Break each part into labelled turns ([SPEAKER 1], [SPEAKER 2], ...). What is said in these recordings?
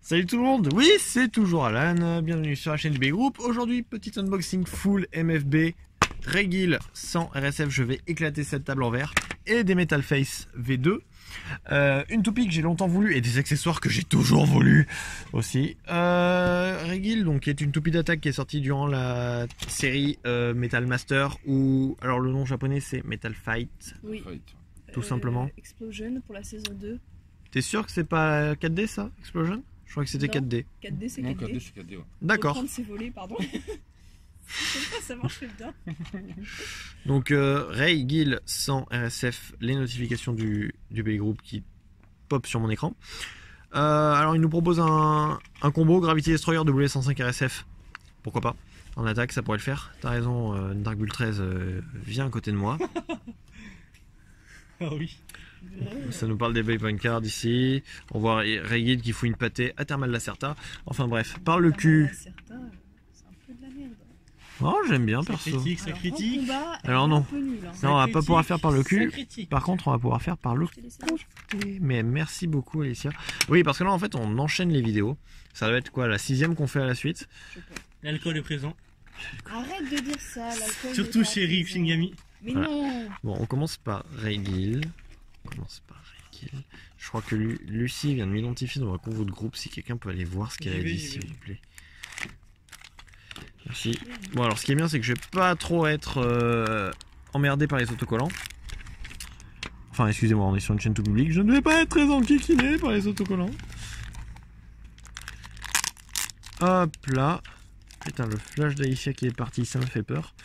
[SPEAKER 1] Salut tout le monde, oui c'est toujours Alan, bienvenue sur la chaîne du B-Group. Aujourd'hui petit unboxing full MFB, Raygill sans RSF, je vais éclater cette table en verre et des Metal Face V2. Une toupie que j'ai longtemps voulu et des accessoires que j'ai toujours voulu aussi. Raygill donc qui est une toupie d'attaque qui est sortie durant la série Metal Master ou alors le nom japonais c'est Metal Fight.
[SPEAKER 2] Oui.
[SPEAKER 1] Tout simplement.
[SPEAKER 2] Explosion pour la saison 2.
[SPEAKER 1] T'es sûr que c'est pas 4D ça, Explosion? Je crois que c'était 4D.
[SPEAKER 2] 4D c'est 4D.
[SPEAKER 3] Non, 4D c'est 4D, ouais.
[SPEAKER 1] D'accord.
[SPEAKER 2] Reprendre ses volets, pardon. Je sais pas, ça marche bien.
[SPEAKER 1] Donc Raygill sans RSF, les notifications du B-Group qui pop sur mon écran. Alors il nous propose un combo Gravity Destroyer W105 RSF. Pourquoi pas? En attaque ça pourrait le faire. T'as raison, Dark Bull 13 vient à côté de moi.
[SPEAKER 3] Ah oui.
[SPEAKER 1] Ça nous parle des Waypoint Cards ici. On voit Raygill qui fout une pâtée à Thermal Lacerta. Enfin bref, par le cul.
[SPEAKER 2] C'est un peu de la merde.
[SPEAKER 1] Oh j'aime bien
[SPEAKER 3] Ça
[SPEAKER 1] perso.
[SPEAKER 3] critique, ça
[SPEAKER 2] Alors,
[SPEAKER 3] critique.
[SPEAKER 2] en combat,
[SPEAKER 1] Alors,
[SPEAKER 2] elle est
[SPEAKER 1] non.
[SPEAKER 2] un peu nulle, hein.
[SPEAKER 1] Non, on va pas pouvoir faire par le cul.
[SPEAKER 3] critique.
[SPEAKER 1] Par contre, on va pouvoir faire par le
[SPEAKER 2] Je t'ai laissé la
[SPEAKER 1] côté. Mais merci beaucoup, Alicia. Oui, parce que là, en fait, on enchaîne les vidéos. Ça doit être quoi, la 6ème qu'on fait à la suite?
[SPEAKER 2] Je sais pas.
[SPEAKER 3] L'alcool est présent.
[SPEAKER 2] Arrête de dire ça, l'alcool.
[SPEAKER 3] Surtout
[SPEAKER 2] n'est pas
[SPEAKER 3] chez Rick
[SPEAKER 2] présent.
[SPEAKER 3] Shingami.
[SPEAKER 2] Mais
[SPEAKER 1] Voilà.
[SPEAKER 2] non.
[SPEAKER 1] Bon, on commence par Raygill. Je crois que Lucie vient de m'identifier dans un convo de groupe. Si quelqu'un peut aller voir ce qu'elle a
[SPEAKER 3] J'y vais,
[SPEAKER 1] dit,
[SPEAKER 3] j'y
[SPEAKER 1] s'il
[SPEAKER 3] vais.
[SPEAKER 1] vous plaît. Merci. Bon, alors, ce qui est bien, c'est que je vais pas trop être emmerdé par les autocollants. Enfin, excusez-moi, on est sur une chaîne tout public. Je ne vais pas être très enquiquiné par les autocollants. Hop là. Putain, le flash d'Alicia qui est parti, ça me fait peur.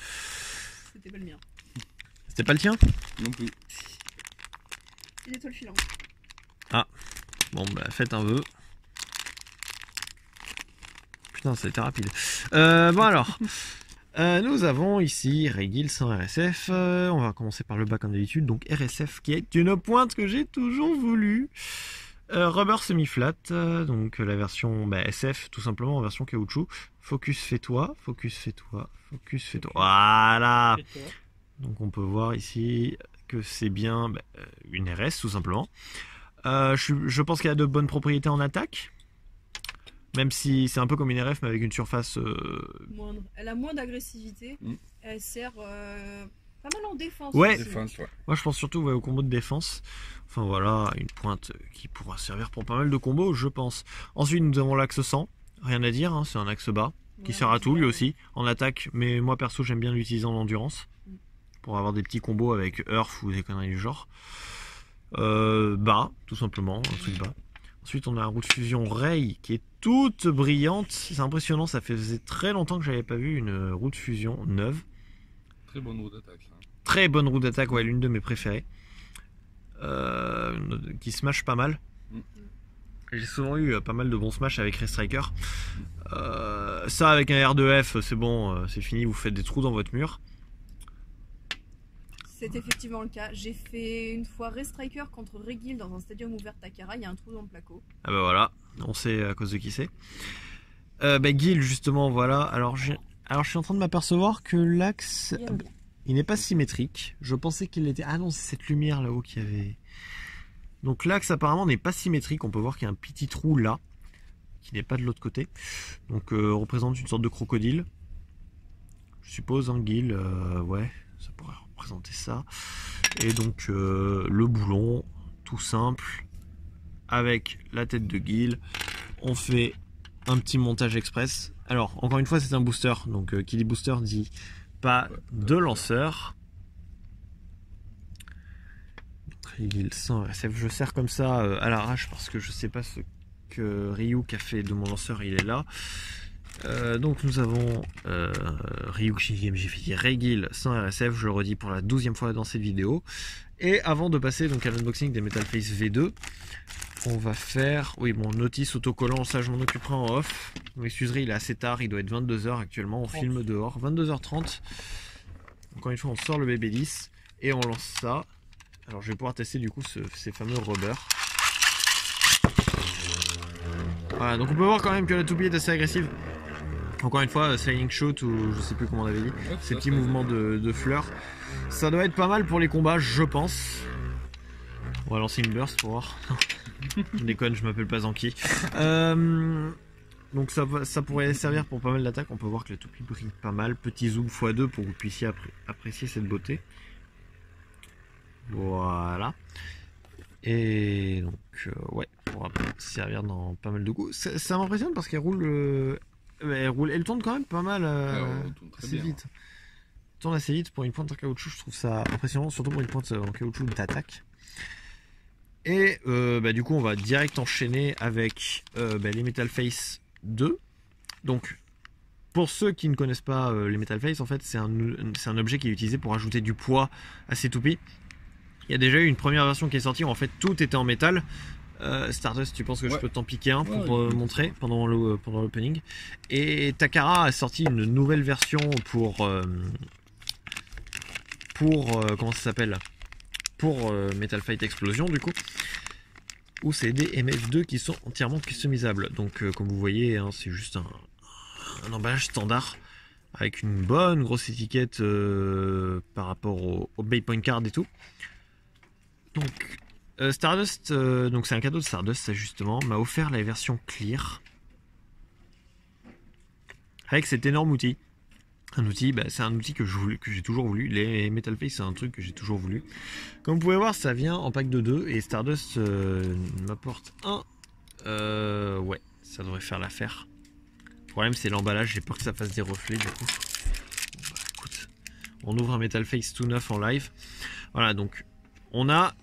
[SPEAKER 2] C'était pas le mien.
[SPEAKER 1] C'était pas le tien?
[SPEAKER 3] Non plus.
[SPEAKER 2] C'est l'étoile filante.
[SPEAKER 1] Bon, bah, faites un vœu. Putain, c'était rapide. Bon, alors. Nous avons ici Raygill sans RSF. On va commencer par le bas comme d'habitude. Donc, RSF qui est une pointe que j'ai toujours voulu. Rubber semi-flat. Donc, la version SF, tout simplement en version caoutchouc. Focus fais-toi. Focus fais-toi. Focus fais-toi. Voilà. Donc, on peut voir ici que c'est bien une RS, tout simplement. Je pense qu'elle a de bonnes propriétés en attaque. Même si c'est un peu comme une RF mais avec une surface...
[SPEAKER 2] Moindre. Elle a moins d'agressivité.
[SPEAKER 3] Mm.
[SPEAKER 2] Elle sert pas mal en défense.
[SPEAKER 1] Ouais.
[SPEAKER 2] aussi.
[SPEAKER 3] Défense, ouais.
[SPEAKER 1] Moi je pense surtout au combo de défense. Enfin voilà, une pointe qui pourra servir pour pas mal de combos je pense. Ensuite nous avons l'axe 100. Rien à dire, hein, c'est un axe bas. Qui
[SPEAKER 2] Ouais,
[SPEAKER 1] sert à tout lui
[SPEAKER 2] ouais.
[SPEAKER 1] aussi. En attaque, mais moi perso j'aime bien l'utiliser en endurance.
[SPEAKER 2] Mm.
[SPEAKER 1] Pour avoir des petits combos avec Earth ou des conneries du genre. Bas, tout simplement, un truc bas. Ensuite, on a la roue de fusion Ray qui est toute brillante. C'est impressionnant, ça faisait très longtemps que j'avais pas vu une roue de fusion neuve.
[SPEAKER 3] Très bonne roue d'attaque, ça.
[SPEAKER 1] Très bonne roue d'attaque, ouais, l'une de mes préférées. Qui smash pas mal.
[SPEAKER 3] Mm.
[SPEAKER 1] J'ai souvent eu pas mal de bons smash avec Ray Striker. Ça, avec un R2F, c'est bon, c'est fini, vous faites des trous dans votre mur.
[SPEAKER 2] C'est effectivement le cas. J'ai fait une fois Ray Striker contre Raygill dans un stadium ouvert Takara. Il y a un trou dans le placo.
[SPEAKER 1] Ah bah voilà, on sait à cause de qui c'est. Gill, justement, voilà. Alors je suis en train de m'apercevoir que l'axe,
[SPEAKER 2] Il y a le bien.
[SPEAKER 1] il n'est pas symétrique. Je pensais qu'il était... Ah non, c'est cette lumière là-haut qui avait... Donc l'axe apparemment n'est pas symétrique. On peut voir qu'il y a un petit trou là, qui n'est pas de l'autre côté. Donc représente une sorte de crocodile. Je suppose, hein, Gill, ouais, ça pourrait représenter ça. Et donc le boulon, tout simple, avec la tête de Gill. On fait un petit montage express. Alors, encore une fois, c'est un booster. Donc, qui dit booster dit pas de lanceur. Raygill sans RSF. Je sers comme ça à l'arrache parce que je sais pas ce que Ryuk a fait de mon lanceur. Il est là. Donc, nous avons Ryuk Shingami, j'ai fait Raygill sans RSF. Je le redis pour la 12e fois dans cette vidéo. Et avant de passer donc à l'unboxing des Metal Face V2, on va faire, oui bon, notice autocollant, ça je m'en occuperai en off. Vous m'excuserez, il est assez tard, il doit être 22h actuellement, on filme dehors, 22h30. Encore une fois, on sort le BB10 et on lance ça. Alors je vais pouvoir tester du coup ces fameux rubbers. Voilà, donc on peut voir quand même que la toupie est assez agressive. Encore une fois, sliding shot ou je sais plus comment on avait dit, ces petits mouvements de fleurs. Ça doit être pas mal pour les combats, je pense. On va lancer une burst pour voir. Je déconne, je m'appelle pas Zanki. Donc ça pourrait servir pour pas mal d'attaques. On peut voir que la toupie brille pas mal. Petit zoom x2 pour que vous puissiez apprécier cette beauté. Voilà. Et donc ouais, pour servir dans pas mal de coups. Ça m'impressionne parce qu'elle roule, elle tourne quand même pas mal assez vite. Elle tourne assez vite pour une pointe en caoutchouc. Je trouve ça impressionnant, surtout pour une pointe en caoutchouc d'attaque. Et du coup on va direct enchaîner avec les Metal Face 2. Donc pour ceux qui ne connaissent pas les Metal Face, en fait c'est un objet qui est utilisé pour ajouter du poids à ces toupies. Il y a déjà eu une première version qui est sortie où en fait tout était en métal. Stardust, tu penses que je peux t'en piquer un pour montrer pendant l'opening. Et Takara a sorti une nouvelle version pour comment ça s'appelle, pour Metal Fight Explosion du coup, où c'est des MF2 qui sont entièrement customisables. Donc comme vous voyez, hein, c'est juste un emballage standard avec une bonne grosse étiquette par rapport au Bay Point Card et tout. Donc Stardust, donc c'est un cadeau de Stardust, ça justement, m'a offert la version clear avec cet énorme outil. Un outil, c'est un outil que j'ai toujours voulu. Les Metal Face, c'est un truc que j'ai toujours voulu. Comme vous pouvez voir, ça vient en pack de 2 et Stardust m'apporte un. Ouais, ça devrait faire l'affaire. Le problème, c'est l'emballage. J'ai peur que ça fasse des reflets du coup. Bon, écoute, on ouvre un Metal Face tout neuf en live. Voilà, donc on a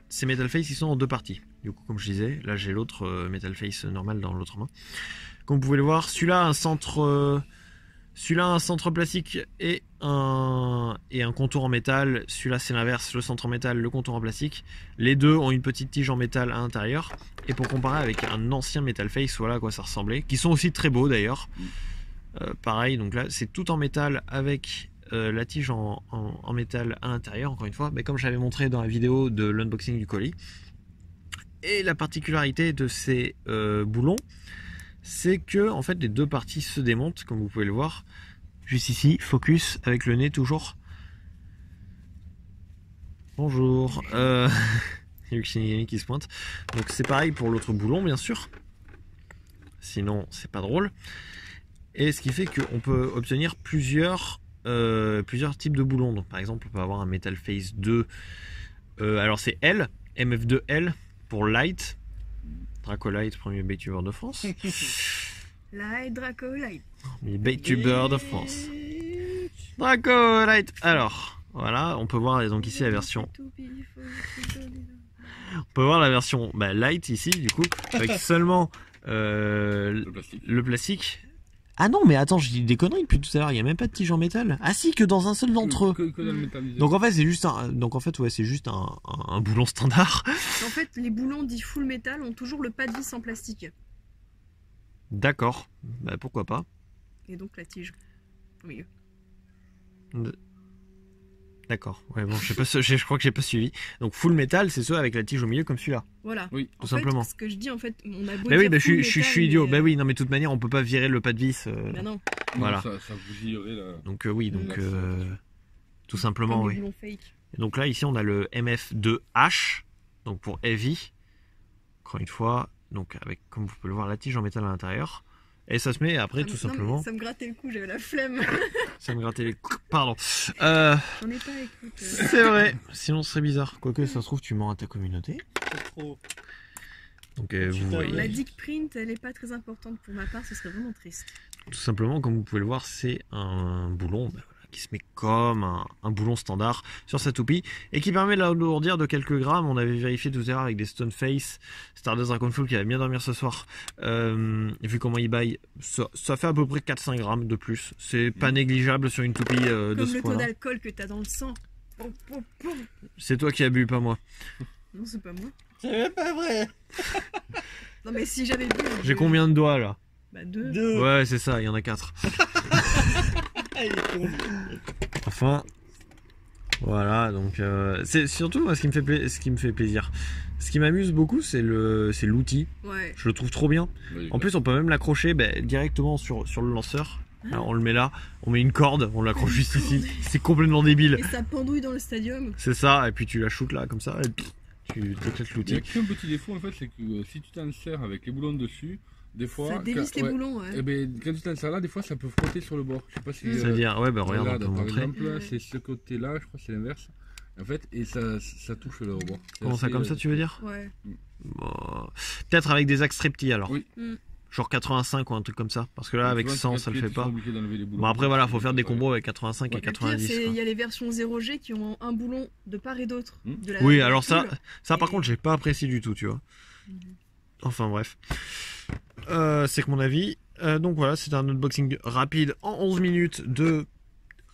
[SPEAKER 1] ces Metal Face, ils sont en deux parties. Du coup, comme je disais, là j'ai l'autre Metal Face normal dans l'autre main. Comme vous pouvez le voir, celui-là a un centre. Celui-là a un centre plastique et un contour en métal. Celui-là c'est l'inverse, le centre en métal, le contour en plastique. Les deux ont une petite tige en métal à l'intérieur. Et pour comparer avec un ancien Metal Face, voilà à quoi ça ressemblait. Qui sont aussi très beaux d'ailleurs. Pareil, donc là c'est tout en métal avec la tige en métal à l'intérieur, encore une fois. Mais comme j'avais montré dans la vidéo de l'unboxing du colis. Et la particularité de ces boulons, c'est que en fait les deux parties se démontent, comme vous pouvez le voir. Juste ici, focus avec le nez toujours. Bonjour. Yuki qui se pointe. Donc c'est pareil pour l'autre boulon bien sûr. Sinon c'est pas drôle. Et ce qui fait qu'on peut obtenir plusieurs types de boulons. Donc par exemple on peut avoir un Metal Face 2. Alors c'est L, MF2L pour Light. Dracolite, premier baitubeur de France.
[SPEAKER 2] Light Dracolite.
[SPEAKER 1] Premier baitubeur de France. Dracolite. Alors, voilà, on peut voir donc ici la version. On peut voir la version light ici, du coup, avec seulement le plastique. Ah non, mais attends, je dis des conneries depuis tout à l'heure. Il n'y a même pas de tige en métal. Ah si, que dans un seul d'entre eux.
[SPEAKER 3] Que dans le métallisé.
[SPEAKER 1] Donc en fait, c'est juste c'est juste un boulon standard.
[SPEAKER 2] En fait, les boulons dits full metal ont toujours le pas de vis en plastique.
[SPEAKER 1] D'accord. Pourquoi pas.
[SPEAKER 2] Et donc la tige au milieu.
[SPEAKER 1] D'accord. Ouais, bon, je crois que j'ai pas suivi. Donc full metal, c'est ceux avec la tige au milieu comme celui-là.
[SPEAKER 2] Voilà.
[SPEAKER 3] Oui.
[SPEAKER 1] Tout simplement.
[SPEAKER 2] Ce que je dis en fait, on a beau
[SPEAKER 1] oui,
[SPEAKER 2] dire
[SPEAKER 1] je suis
[SPEAKER 2] full
[SPEAKER 1] idiot.
[SPEAKER 2] metal,
[SPEAKER 1] Oui, non, mais de toute manière, on peut pas virer le pas de vis.
[SPEAKER 2] non.
[SPEAKER 1] Voilà.
[SPEAKER 3] Ça vous irait là.
[SPEAKER 1] Donc oui, donc tout simplement,
[SPEAKER 2] Comme
[SPEAKER 1] oui.
[SPEAKER 2] des boulons fake.
[SPEAKER 1] Et donc là, ici, on a le MF2H, donc pour Heavy. Encore une fois, donc avec, comme vous pouvez le voir, la tige en métal à l'intérieur. Et ça se met après, tout simplement.
[SPEAKER 2] Ça me grattait le cou, j'avais la flemme.
[SPEAKER 1] Ça me grattait les coups. Pardon.
[SPEAKER 2] J'en ai pas, écoute.
[SPEAKER 1] C'est vrai. Sinon, ce serait bizarre. Quoique, ça se trouve, tu mens à ta communauté.
[SPEAKER 4] Trop.
[SPEAKER 1] Donc, vous voyez.
[SPEAKER 2] La dick print, elle est pas très importante pour ma part, ce serait vraiment triste.
[SPEAKER 1] Tout simplement, comme vous pouvez le voir, c'est un boulon qui se met comme un boulon standard sur sa toupie et qui permet de l'alourdir de quelques grammes. On avait vérifié tout à l'heure avec des Stoneface, Stardust Dragonfall qui va bien dormir ce soir. Vu comment il baille, ça fait à peu près 4-5 grammes de plus. C'est pas négligeable sur une toupie de ce
[SPEAKER 2] point-là. Comme le taux
[SPEAKER 1] point-là.
[SPEAKER 2] d'alcool que t'as dans le sang.
[SPEAKER 1] C'est toi qui as bu, pas moi.
[SPEAKER 2] Non, c'est pas moi.
[SPEAKER 4] C'est même pas vrai.
[SPEAKER 2] Non, mais si j'avais bu.
[SPEAKER 1] J'ai combien de doigts là?
[SPEAKER 2] 2.
[SPEAKER 4] 2.
[SPEAKER 1] Ouais, c'est ça, il y en a 4. Enfin, voilà, donc c'est surtout moi, ce qui me fait plaisir. Ce qui m'amuse beaucoup, c'est l'outil.
[SPEAKER 2] Ouais.
[SPEAKER 1] Je le trouve trop bien.
[SPEAKER 3] Oui,
[SPEAKER 1] En plus, on peut même l'accrocher directement sur le lanceur. Alors, on le met là, on met une corde, on l'accroche juste ici. C'est complètement débile.
[SPEAKER 2] Et ça pendouille dans le stadium.
[SPEAKER 1] C'est ça, et puis tu la shootes là, comme ça, tu déclenches
[SPEAKER 3] Il y a
[SPEAKER 1] l'outil.
[SPEAKER 3] qu'un petit défaut en fait, c'est que si tu t'en sers avec les boulons dessus, des fois.
[SPEAKER 2] Ça dévisse les
[SPEAKER 3] ouais,
[SPEAKER 2] boulons, ouais.
[SPEAKER 3] Eh ben, quand tu t'en sers là, des fois ça peut frotter sur le bord. Je sais pas si.
[SPEAKER 1] C'est-à-dire, ouais, bah regarde, on peut
[SPEAKER 3] par
[SPEAKER 1] montrer.
[SPEAKER 3] exemple,
[SPEAKER 2] Ouais.
[SPEAKER 3] c'est ce côté-là, je crois que c'est l'inverse. En fait, et ça touche le rebord. C'est
[SPEAKER 1] Comment ça,
[SPEAKER 3] assez,
[SPEAKER 1] comme ça, tu veux dire?
[SPEAKER 2] Ouais.
[SPEAKER 1] Bon, peut-être avec des axes très petits alors.
[SPEAKER 3] Oui.
[SPEAKER 1] Genre 85 ou un truc comme ça. Parce que là, avec 100, ça le fait pas. Bon, après, voilà, faut faire des combos avec 85 et
[SPEAKER 3] Ouais.
[SPEAKER 2] Le pire,
[SPEAKER 1] 90.
[SPEAKER 2] c'est
[SPEAKER 1] quoi.
[SPEAKER 2] il y a les versions 0G qui ont un boulon de part et d'autre. de la-
[SPEAKER 1] Oui,
[SPEAKER 2] de la
[SPEAKER 1] alors ça,
[SPEAKER 2] poule.
[SPEAKER 1] ça par
[SPEAKER 2] Et-
[SPEAKER 1] contre, j'ai pas apprécié du tout, tu vois.
[SPEAKER 2] Mhm.
[SPEAKER 1] Enfin bref. C'est que mon avis. Donc voilà, c'est un unboxing rapide en 11 minutes de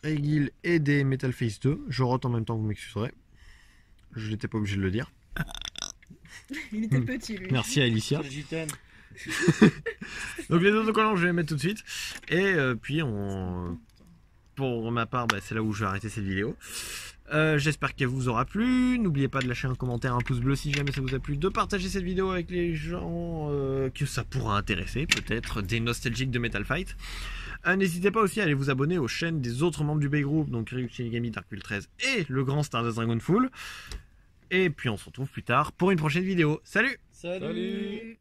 [SPEAKER 1] Regill et des Metal Face 2. Je rote en même temps, vous m'excuserez. Je n'étais pas obligé de le dire.
[SPEAKER 2] Il était petit, lui.
[SPEAKER 1] Merci à Alicia.
[SPEAKER 4] Quelle gitane.
[SPEAKER 1] Donc les autocollants, je vais les mettre tout de suite. Et puis, pour ma part, bah, c'est là où je vais arrêter cette vidéo. J'espère qu'elle vous aura plu. N'oubliez pas de lâcher un commentaire, un pouce bleu si jamais ça vous a plu, de partager cette vidéo avec les gens que ça pourra intéresser, peut-être des nostalgiques de Metal Fight. N'hésitez pas aussi à aller vous abonner aux chaînes des autres membres du B-Group, donc Ryuk Shinigami, Darkwill 13 et le grand Stardust Dragonful. Et puis on se retrouve plus tard pour une prochaine vidéo. Salut!
[SPEAKER 4] Salut.
[SPEAKER 3] Salut.